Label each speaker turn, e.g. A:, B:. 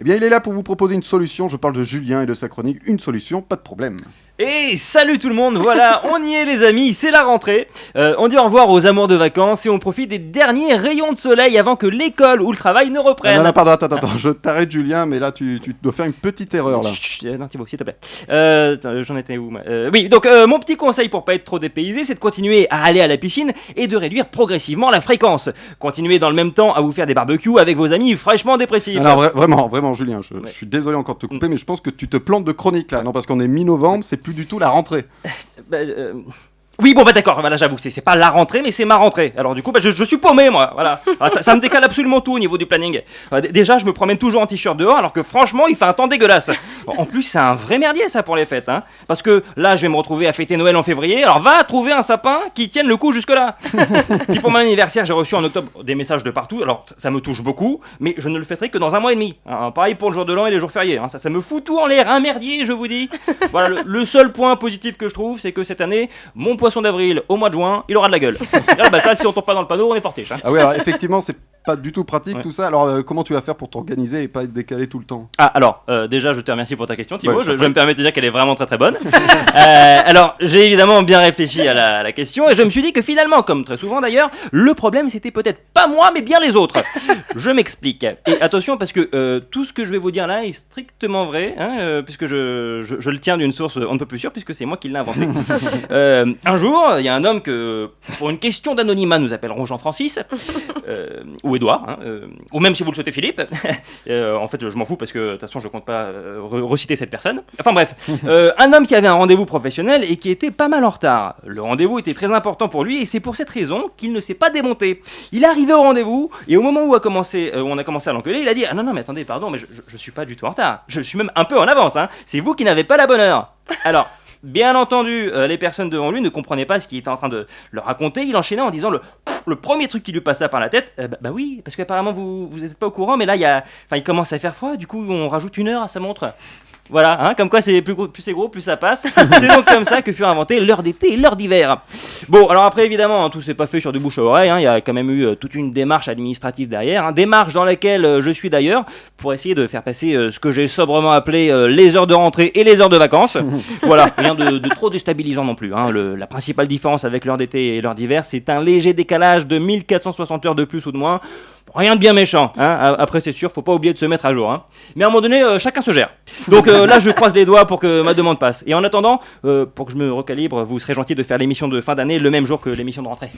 A: Eh bien, il est là pour vous proposer une solution. Je parle de Julien et de sa chronique. Une solution, pas de problème.
B: Et salut tout le monde, voilà, on y est les amis, c'est la rentrée. On dit au revoir aux amours de vacances et on profite des derniers rayons de soleil avant que l'école ou le travail ne reprenne.
A: Non, pardon, attends, je t'arrête Julien, mais là tu dois faire une petite erreur là.
B: Non Thibaut, s'il te plaît. J'en étais où oui, donc mon petit conseil pour pas être trop dépaysé, c'est de continuer à aller à la piscine et de réduire progressivement la fréquence. Continuez dans le même temps à vous faire des barbecues avec vos amis fraîchement dépressifs.
A: Alors vraiment Julien, je suis désolé encore de te couper, mais je pense que tu te plantes de chronique là. Non, parce qu'on est mi-novembre, c'est plus du tout la rentrée.
B: Oui, bon, bah d'accord, voilà, j'avoue, c'est pas la rentrée, mais c'est ma rentrée. Alors du coup, bah, je suis paumé, moi, voilà. Alors, ça me décale absolument tout au niveau du planning. Déjà, je me promène toujours en t-shirt dehors, alors que franchement, il fait un temps dégueulasse. En plus, c'est un vrai merdier, ça, pour les fêtes, hein. Parce que là, je vais me retrouver à fêter Noël en février, alors va trouver un sapin qui tienne le coup jusque-là. Puis pour mon anniversaire, j'ai reçu en octobre des messages de partout, alors ça me touche beaucoup, mais je ne le fêterai que dans 1 mois et demi. Hein, pareil pour le jour de l'an et les jours fériés, hein. Ça me fout tout en l'air, un merdier, je vous dis. Voilà, le seul point positif que je trouve, c'est que cette année, mon poisson d'avril au mois de juin, il aura de la gueule. Là, bah ça, si on tombe pas dans le panneau, on est fortiche. Hein.
A: Ah oui, alors effectivement, c'est pas du tout pratique tout ça. Alors comment tu vas faire pour t'organiser et pas être décalé tout le temps?
B: Ah alors, déjà, je te remercie pour ta question, Thibaut.
A: Ouais,
B: je me permets de dire qu'elle est vraiment très très bonne. Alors, j'ai évidemment bien réfléchi à la question et je me suis dit que finalement, comme très souvent d'ailleurs, le problème c'était peut-être pas moi, mais bien les autres. Je m'explique. Et attention, parce que tout ce que je vais vous dire là est strictement vrai, hein, puisque je le tiens d'une source on ne peut plus sûre, puisque c'est moi qui l'ai inventé. Un jour, il y a un homme que, pour une question d'anonymat, nous appellerons Jean-Francis, ou Édouard, hein, ou même si vous le souhaitez Philippe. En fait, je m'en fous parce que de toute façon, je compte pas reciter cette personne. Enfin bref, un homme qui avait un rendez-vous professionnel et qui était pas mal en retard. Le rendez-vous était très important pour lui et c'est pour cette raison qu'il ne s'est pas démonté. Il est arrivé au rendez-vous et au moment où on a commencé à l'engueuler, il a dit « Ah non, mais attendez, pardon, mais je suis pas du tout en retard. Je suis même un peu en avance, hein. C'est vous qui n'avez pas la bonne heure. » Alors... Bien entendu, les personnes devant lui ne comprenaient pas ce qu'il était en train de leur raconter. Il enchaînait en disant le premier truc qui lui passa par la tête. Bah oui, parce qu'apparemment vous n'êtes pas au courant, mais là il commence à faire froid. Du coup, on rajoute 1 heure à sa montre. Voilà, hein, comme quoi c'est plus c'est gros, plus ça passe. C'est donc comme ça que furent inventées l'heure d'été et l'heure d'hiver. Bon, alors après évidemment, hein, tout s'est pas fait sur du bouche à oreille. Il y a quand même eu toute une démarche administrative derrière, hein, démarche dans laquelle je suis d'ailleurs pour essayer de faire passer ce que j'ai sobrement appelé les heures de rentrée et les heures de vacances. Voilà, rien de trop déstabilisant non plus. Hein. La principale différence avec l'heure d'été et l'heure d'hiver, c'est un léger décalage de 1460 heures de plus ou de moins. Rien de bien méchant, hein. Après c'est sûr, faut pas oublier de se mettre à jour, hein. Mais à un moment donné, chacun se gère. Donc là je croise les doigts pour que ma demande passe. Et en attendant, pour que je me recalibre, vous serez gentil de faire l'émission de fin d'année le même jour que l'émission de rentrée.